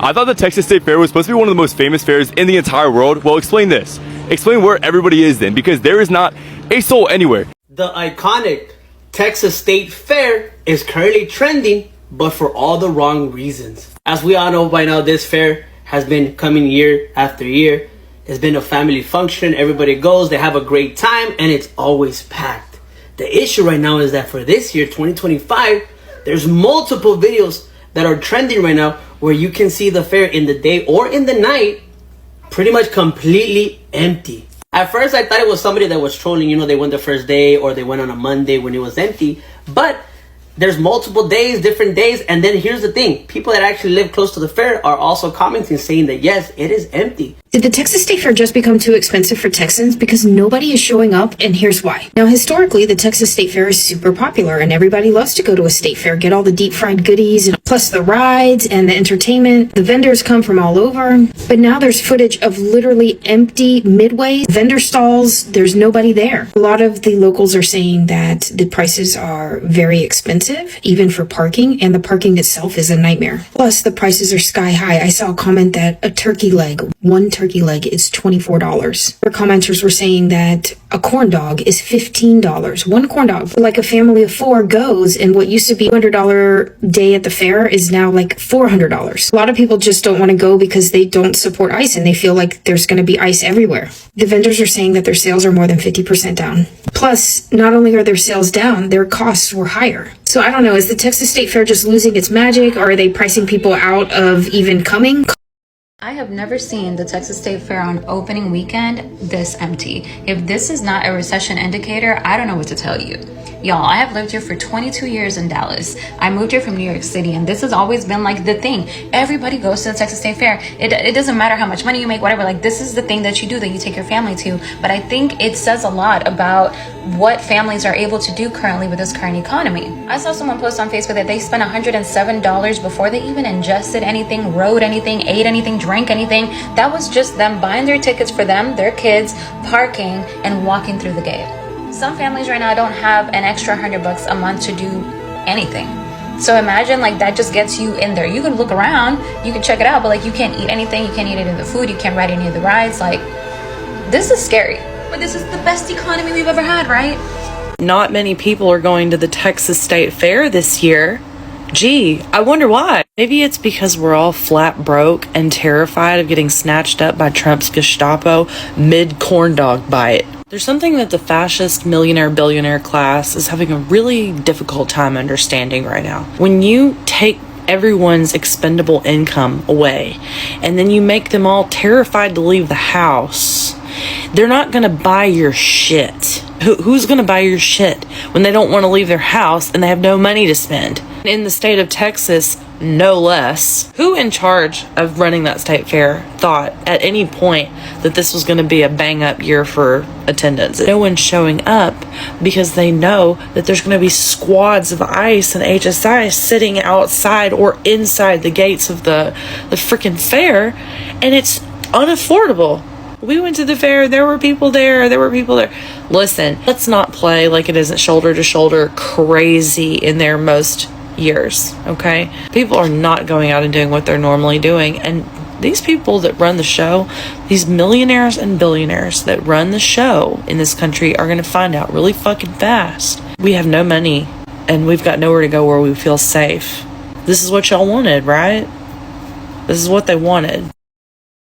I thought the Texas State Fair was supposed to be one of the most famous fairs in the entire world. Well, explain this. Explain where everybody is then, because there is not a soul anywhere. The iconic Texas State Fair is currently trending, but for all the wrong reasons. As we all know by now, this fair has been coming year after year. It's been a family function. Everybody goes, they have a great time, and it's always packed. The issue right now is that for this year, 2025, there's multiple videos that are trending right now where you can see the fair in the day or in the night pretty much completely empty. At first, I thought it was somebody that was trolling. You know, they went the first day or they went on a Monday when it was empty. But there's multiple days, different days. And then here's the thing. People that actually live close to the fair are also commenting saying that, yes, it is empty. Did the Texas State Fair just become too expensive for Texans because nobody is showing up? And here's why. Now, historically, the Texas State Fair is super popular and everybody loves to go to a state fair, get all the deep fried goodies, and plus the rides and the entertainment. The vendors come from all over. But now there's footage of literally empty midway vendor stalls. There's nobody there. A lot of the locals are saying that the prices are very expensive, even for parking, and the parking itself is a nightmare. Plus, the prices are sky high. I saw a comment that a turkey leg, one turkey leg is $24. Other commenters were saying that a corn dog is $15. One corn dog. Like a family of four goes, and what used to be $200 day at the fair is now like $400. A lot of people just don't want to go because they don't support ICE and they feel like there's going to be ICE everywhere. The vendors are saying that their sales are more than 50% down. Plus, not only are their sales down, their costs were higher. So I don't know, is the Texas State Fair just losing its magic, or are they pricing people out of even coming? I have never seen the Texas State Fair on opening weekend this empty. If this is not a recession indicator, I don't know what to tell you. Y'all, I have lived here for 22 years in Dallas. I moved here from New York City, and this has always been like the thing. Everybody goes to the Texas State Fair. It doesn't matter how much money you make, whatever. Like, this is the thing that you do, that you take your family to. But I think it says a lot about what families are able to do currently with this current economy. I saw someone post on Facebook that they spent $107 before they even ingested anything, rode anything, ate anything, drank anything. That was just them buying their tickets for them, their kids, parking, and walking through the gate. Some families right now don't have an extra $100 a month to do anything. So imagine, like, that just gets you in there. You can look around, you can check it out, but like, you can't eat anything, you can't eat any of the food, you can't ride any of the rides. Like, this is scary. But this is the best economy we've ever had, right? Not many people are going to the Texas State Fair this year. Gee, I wonder why. Maybe it's because we're all flat broke and terrified of getting snatched up by Trump's Gestapo mid-corn dog bite. There's something that the fascist millionaire-billionaire class is having a really difficult time understanding right now. When you take everyone's expendable income away and then you make them all terrified to leave the house, they're not going to buy your shit. Who's going to buy your shit when they don't want to leave their house and they have no money to spend? In the state of Texas, no less. Who in charge of running that state fair thought at any point that this was going to be a bang-up year for attendance? No one's showing up because they know that there's going to be squads of ICE and HSI sitting outside or inside the gates of the freaking fair, and it's unaffordable. We went to the fair, there were people there. Listen, let's not play like it isn't shoulder to shoulder crazy in there most years, okay? People are not going out and doing what they're normally doing, and these people that run the show, these millionaires and billionaires that run the show in this country, are going to find out really fucking fast. We have no money, and we've got nowhere to go where we feel safe. This is what y'all wanted, right? This is what they wanted.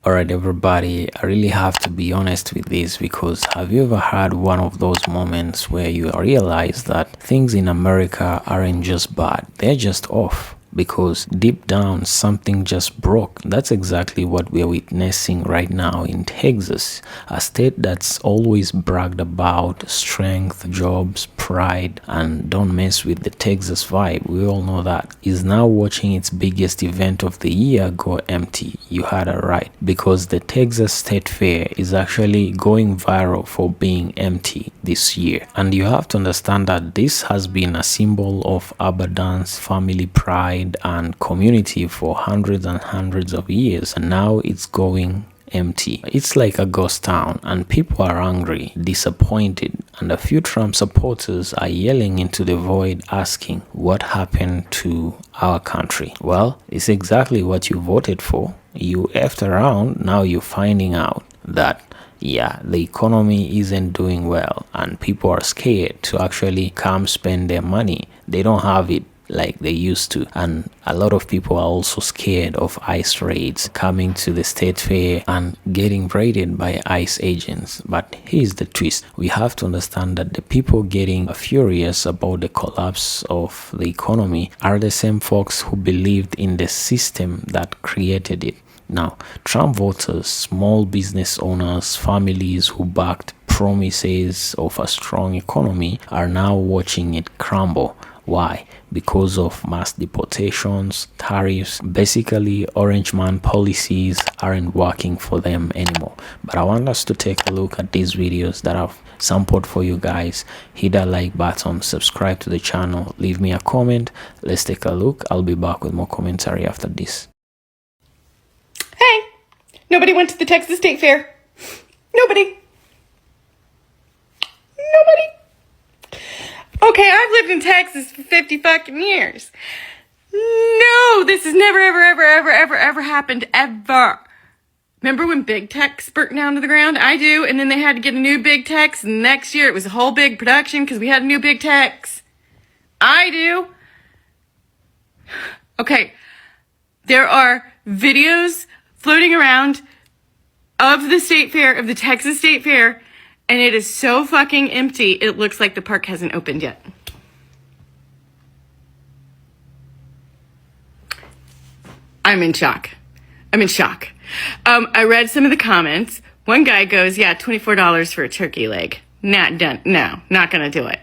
Alright everybody, I really have to be honest with this, because have you ever had one of those moments where you realize that things in America aren't just bad, they're just off? Because deep down something just broke. That's exactly what we're witnessing right now in Texas, a state that's always bragged about strength, jobs, pride, and don't mess with the Texas vibe, we all know that, is now watching its biggest event of the year go empty. You had it right, because the Texas State Fair is actually going viral for being empty this year. And you have to understand that this has been a symbol of abundance, family pride, and community for hundreds and hundreds of years, and now it's going empty. It's like a ghost town, and people are angry, disappointed, And a few Trump supporters are yelling into the void asking what happened to our country. Well, it's exactly what you voted for. You effed around, now you're finding out that yeah, the economy isn't doing well and people are scared to actually come spend their money. They don't have it like they used to, and a lot of people are also scared of ICE raids coming to the state fair and getting raided by ICE agents. But here's the twist: we have to understand that the people getting furious about the collapse of the economy are the same folks who believed in the system that created it. Now, Trump voters, small business owners, families who backed promises of a strong economy are now watching it crumble. Why? Because of mass deportations, tariffs. Basically, Orange Man policies aren't working for them anymore. But I want us to take a look at these videos that I've sampled for you guys. Hit that like button, subscribe to the channel, leave me a comment. Let's take a look. I'll be back with more commentary after this. Hey, nobody went to the Texas State Fair. Nobody. Okay, I've lived in Texas for 50 fucking years. No, this has never, ever happened, ever. Remember when Big Tex burnt down to the ground? I do, and then they had to get a new Big Tex, and next year it was a whole big production because we had a new Big Tex. I do. Okay, there are videos floating around of the state fair, of the Texas State Fair, and it is so fucking empty, it looks like the park hasn't opened yet. I'm in shock. I read some of the comments. One guy goes, yeah, $24 for a turkey leg. Not done. No, not gonna do it.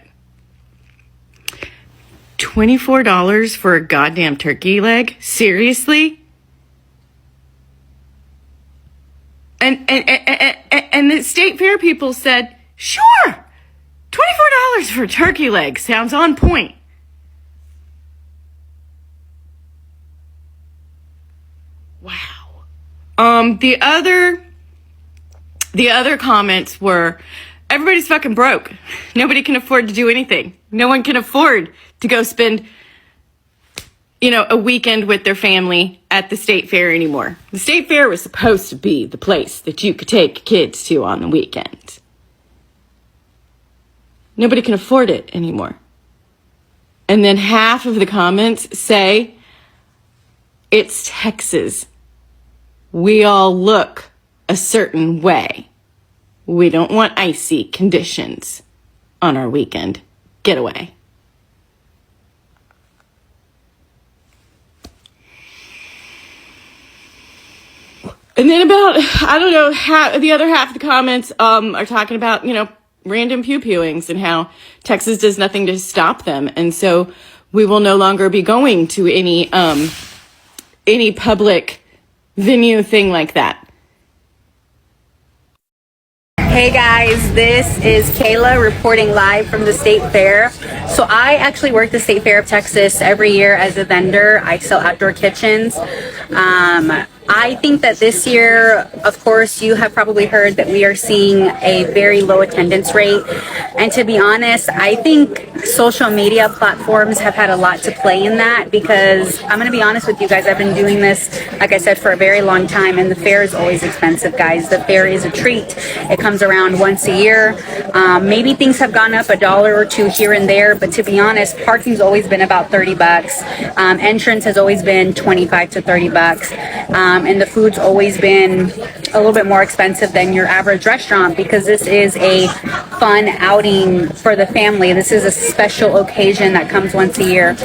$24 for a goddamn turkey leg? Seriously? And the state fair people said, sure, $24 for a turkey leg sounds on point. Wow. The other comments were, everybody's fucking broke. Nobody can afford to do anything. No one can afford to go spend, a weekend with their family at the state fair anymore. The state fair was supposed to be the place that you could take kids to on the weekend. Nobody can afford it anymore. And then half of the comments say, it's Texas. We all look a certain way. We don't want icy conditions on our weekend getaway. And then about, the other half of the comments are talking about, random pew-pewings and how Texas does nothing to stop them. And so we will no longer be going to any public venue thing like that. Hey guys, this is Kayla reporting live from the State Fair. So I actually work the State Fair of Texas every year as a vendor. I sell outdoor kitchens. I think that this year, of course, you have probably heard that we are seeing a very low attendance rate. And to be honest, I think social media platforms have had a lot to play in that, because I'm going to be honest with you guys, I've been doing this, like I said, for a very long time, and the fair is always expensive, guys. The fair is a treat. It comes around once a year. Maybe things have gone up $1 or $2 here and there, but to be honest, parking's always been about $30. Entrance has always been $25 to $30. And the food's always been a little bit more expensive than your average restaurant, because this is a fun outing for the family. This is a special occasion that comes once a year.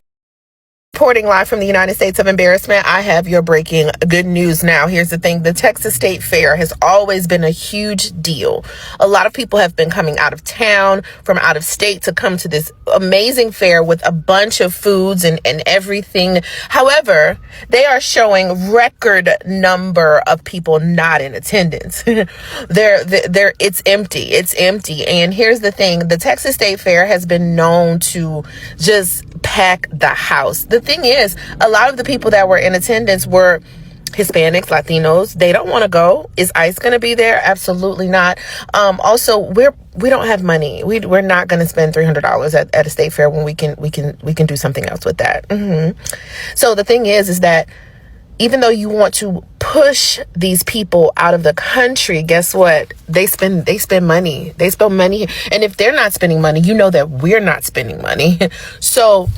Reporting live from the United States of Embarrassment, I have your breaking good news now. Here's the thing. The Texas State Fair has always been a huge deal. A lot of people have been coming out of town, from out of state, to come to this amazing fair with a bunch of foods and everything. However, they are showing record number of people not in attendance. It's empty. It's empty. And here's the thing. The Texas State Fair has been known to just pack the house. The thing is, a lot of the people that were in attendance were Hispanics, Latinos, they don't want to go. Is ICE going to be there? Absolutely not. Also, we don't have money. We're not going to spend $300 at a state fair when we can do something else with that. So the thing is that even though you want to push these people out of the country, guess what? They spend money. They spend money. And if they're not spending money, you know that we're not spending money. So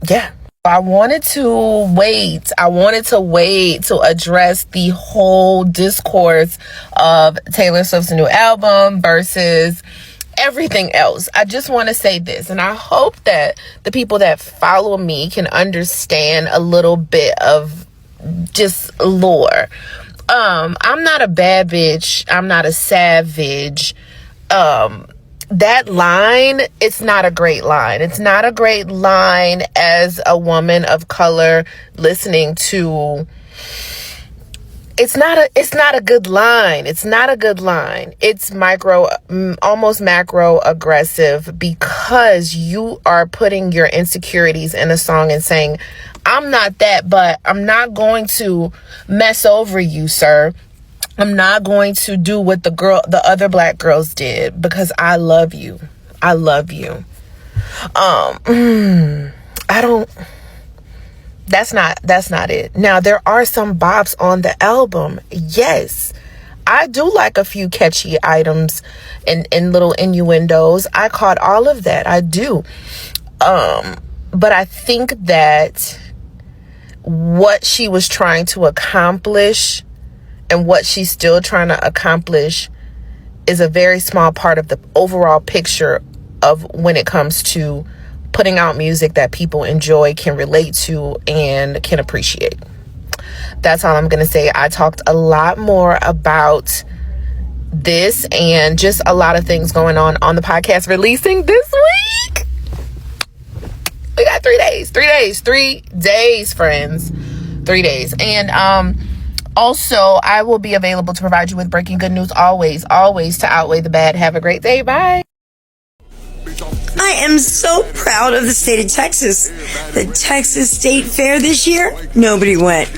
yeah. I wanted to wait to address the whole discourse of Taylor Swift's new album versus everything else. I just want to say this, and I hope that the people that follow me can understand a little bit of just lore. I'm not a bad bitch. I'm not a savage. That line, it's not a great line. It's not a great line as a woman of color listening to. It's not a good line. It's not a good line. It's almost macro aggressive, because you are putting your insecurities in a song and saying, I'm not that, but I'm not going to mess over you, sir. I'm not going to do what the other black girls did, because I love you. I love you. That's not it. Now, there are some bops on the album. Yes. I do like a few catchy items and little innuendos. I caught all of that. I do. But I think that what she was trying to accomplish and what she's still trying to accomplish is a very small part of the overall picture of when it comes to putting out music that people enjoy, can relate to, and can appreciate. That's all I'm going to say. I talked a lot more about this and just a lot of things going on the podcast releasing this week. We got 3 days, friends. 3 days. And, also, I will be available to provide you with breaking good news always to outweigh the bad. Have a great day. Bye. I am so proud of the state of Texas. The Texas State Fair this year, nobody went.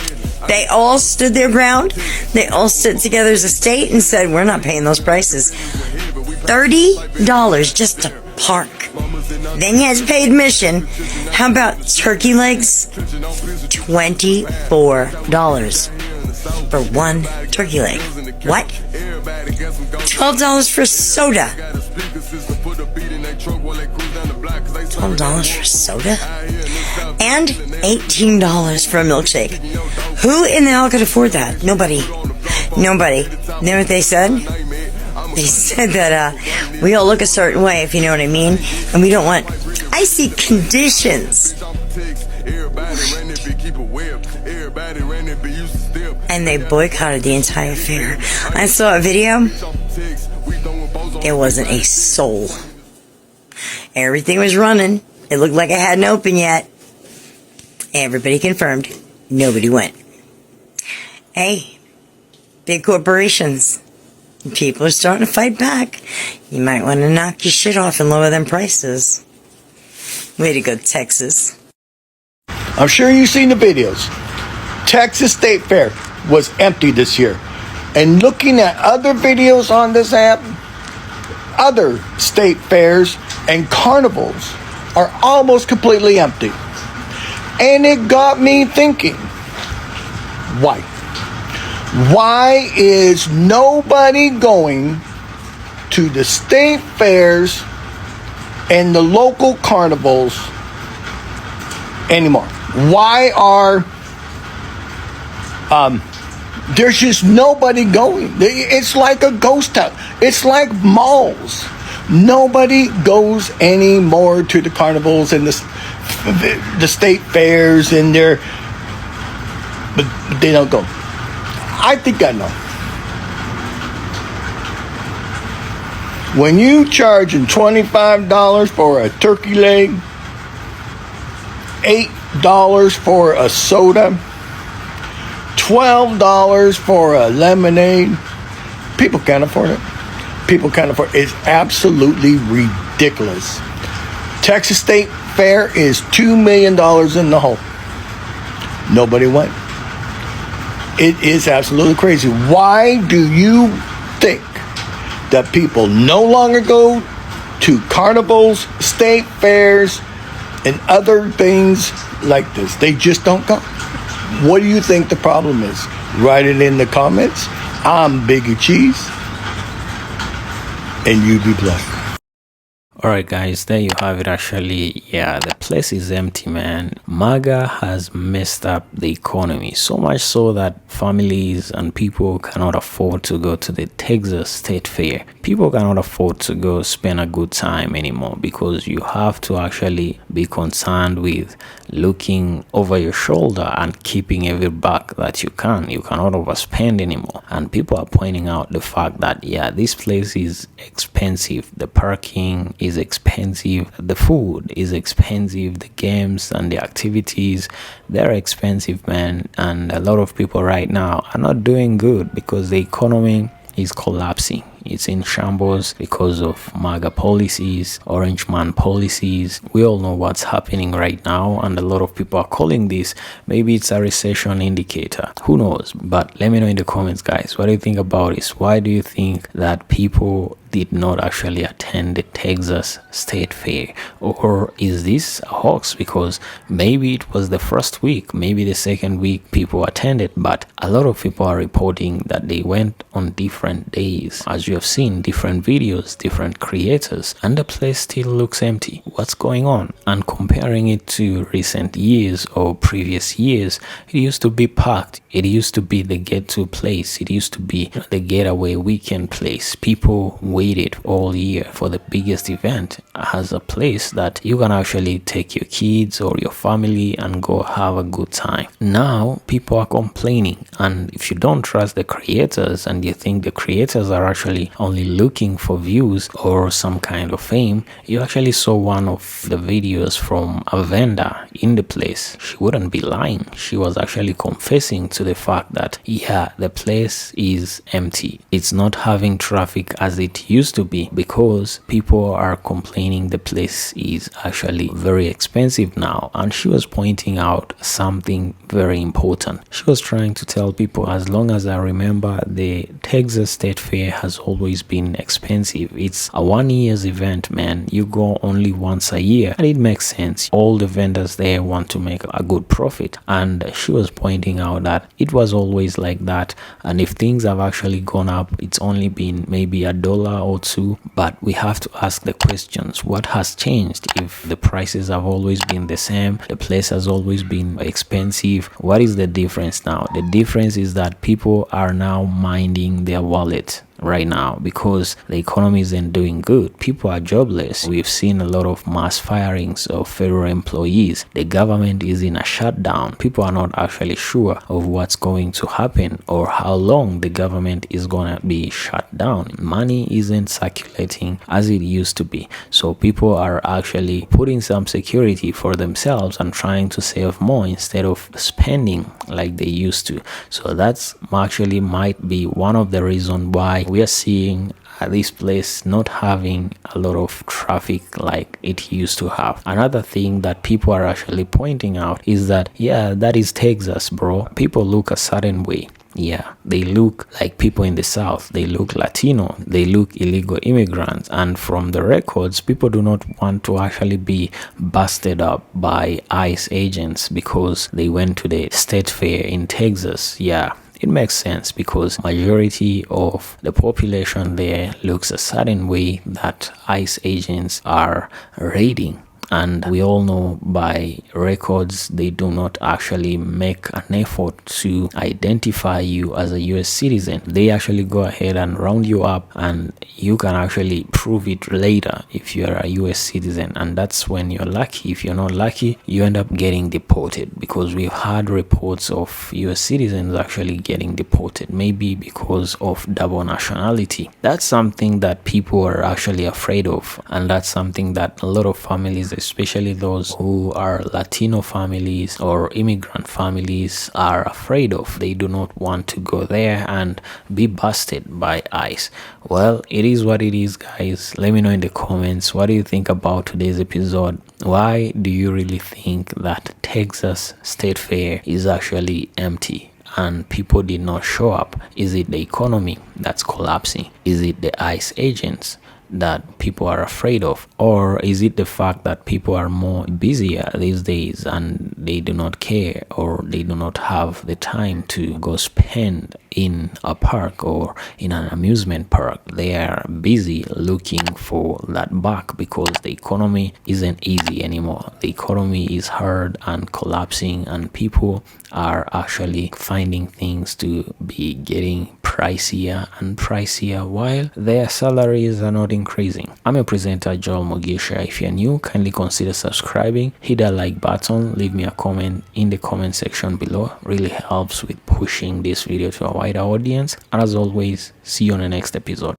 They all stood their ground. They all stood together as a state and said, we're not paying those prices. $30 just to park. Then you have to pay admission. How about turkey legs? $24 for one turkey leg. What? $12 for soda. $12 for soda? And $18 for a milkshake. Who in the hell could afford that? Nobody. You know what they said? They said that we all look a certain way, if you know what I mean, and we don't want icy conditions. And they boycotted the entire fair. I saw a video. There wasn't a soul. Everything was running. It looked like it hadn't opened yet. Everybody confirmed. Nobody went. Hey, big corporations. People are starting to fight back. You might want to knock your shit off and lower them prices. Way to go, Texas. I'm sure you've seen the videos. Texas State Fair was empty this year. And looking at other videos on this app, other state fairs and carnivals are almost completely empty. And it got me thinking, why? Why is nobody going to the state fairs and the local carnivals anymore? Why are there's just nobody going? It's like a ghost town. It's like malls. Nobody goes anymore to the carnivals and the state fairs and but they don't go. I think I know. When you charging $25 for a turkey leg, $8 for a soda, $12 for a lemonade, people can't afford it. People can't afford it. It's absolutely ridiculous. Texas State Fair is $2 million in the hole. Nobody went. It is absolutely crazy. Why do you think that people no longer go to carnivals, state fairs, and other things like this? They just don't go. What do you think the problem is? Write it in the comments. I'm Biggie Cheese, and you be blessed. Alright guys, there you have it. Actually, yeah, the place is empty, man. Maga has messed up the economy, so much so that families and people cannot afford to go to the Texas State Fair. People cannot afford to go spend a good time anymore because you have to actually be concerned with looking over your shoulder and keeping every buck that you can. You cannot overspend anymore. And people are pointing out the fact that, yeah, this place is expensive. The parking is expensive, the food is expensive, the games and the activities, they're expensive, man. And a lot of people right now are not doing good because the economy is collapsing. It's in shambles because of Maga policies, Orange Man policies. We all know what's happening right now, and a lot of people are calling this, maybe it's a recession indicator. Who knows? But let me know in the comments, guys. What do you think about this? Why do you think that people did not actually attend the Texas State Fair? Or is this a hoax? Because maybe it was the first week, maybe the second week people attended, but a lot of people are reporting that they went on different days. As you have seen, different videos, different creators, and the place still looks empty. What's going on? And comparing it to recent years or previous years, it used to be packed. It used to be the get-to place. It used to be the getaway weekend place. People waited all year for the biggest event as a place that you can actually take your kids or your family and go have a good time. Now people are complaining, and if you don't trust the creators and you think the creators are actually only looking for views or some kind of fame, you actually saw one of the videos from a vendor in the place. She wouldn't be lying. She was actually confessing to the fact that, yeah, the place is empty. It's not having traffic as it used to be because people are complaining the place is actually very expensive now. And she was pointing out something very important. She was trying to tell people, as long as I remember, the Texas State Fair has always been expensive. It's a 1 year's event, man. You go only once a year, and it makes sense. All the vendors there want to make a good profit, and she was pointing out that it was always like that, and if things have actually gone up, it's only been maybe $1 or $2. But we have to ask the questions: what has changed? If the prices have always been the same, the place has always been expensive, what is the difference now? The difference is that people are now minding their wallet right now because the economy isn't doing good. People are jobless. We've seen a lot of mass firings of federal employees. The government is in a shutdown. People are not actually sure of what's going to happen or how long the government is gonna be shut down. Money isn't circulating as it used to be, so people are actually putting some security for themselves and trying to save more instead of spending like they used to. So that's actually might be one of the reasons why we are seeing this place not having a lot of traffic like it used to have. Another thing that people are actually pointing out is that, yeah, that is Texas, bro. People look a certain way. Yeah, they look like people in the South. They look Latino. They look illegal immigrants. And from the records, people do not want to actually be busted up by ICE agents because they went to the state fair in Texas. Yeah, it makes sense because majority of the population there looks a certain way that ICE agents are raiding. And we all know by records they do not actually make an effort to identify you as a US citizen. They actually go ahead and round you up, and you can actually prove it later if you're a US citizen, and that's when you're lucky. If you're not lucky, you end up getting deported, because we've had reports of US citizens actually getting deported, maybe because of double nationality. That's something that people are actually afraid of, and that's something that a lot of families, especially those who are Latino families or immigrant families, are afraid of. They do not want to go there and be busted by ICE. Well, it is what it is, guys. Let me know in the comments, what do you think about today's episode? Why do you really think that Texas State Fair is actually empty? and people did not show up? Is it the economy that's collapsing? Is it the ICE agents that people are afraid of? Or is it the fact that people are more busier these days and they do not care, or they do not have the time to go spend in a park or in an amusement park? They are busy looking for that buck because the economy isn't easy anymore. The economy is hard and collapsing, and people are actually finding things to be getting pricier and pricier while their salaries are not increasing. I'm your presenter, Joel Mugisha. If you're new, kindly consider subscribing, hit that like button, leave me a comment in the comment section below. Really helps with pushing this video to a wider audience. And as always, see you on the next episode.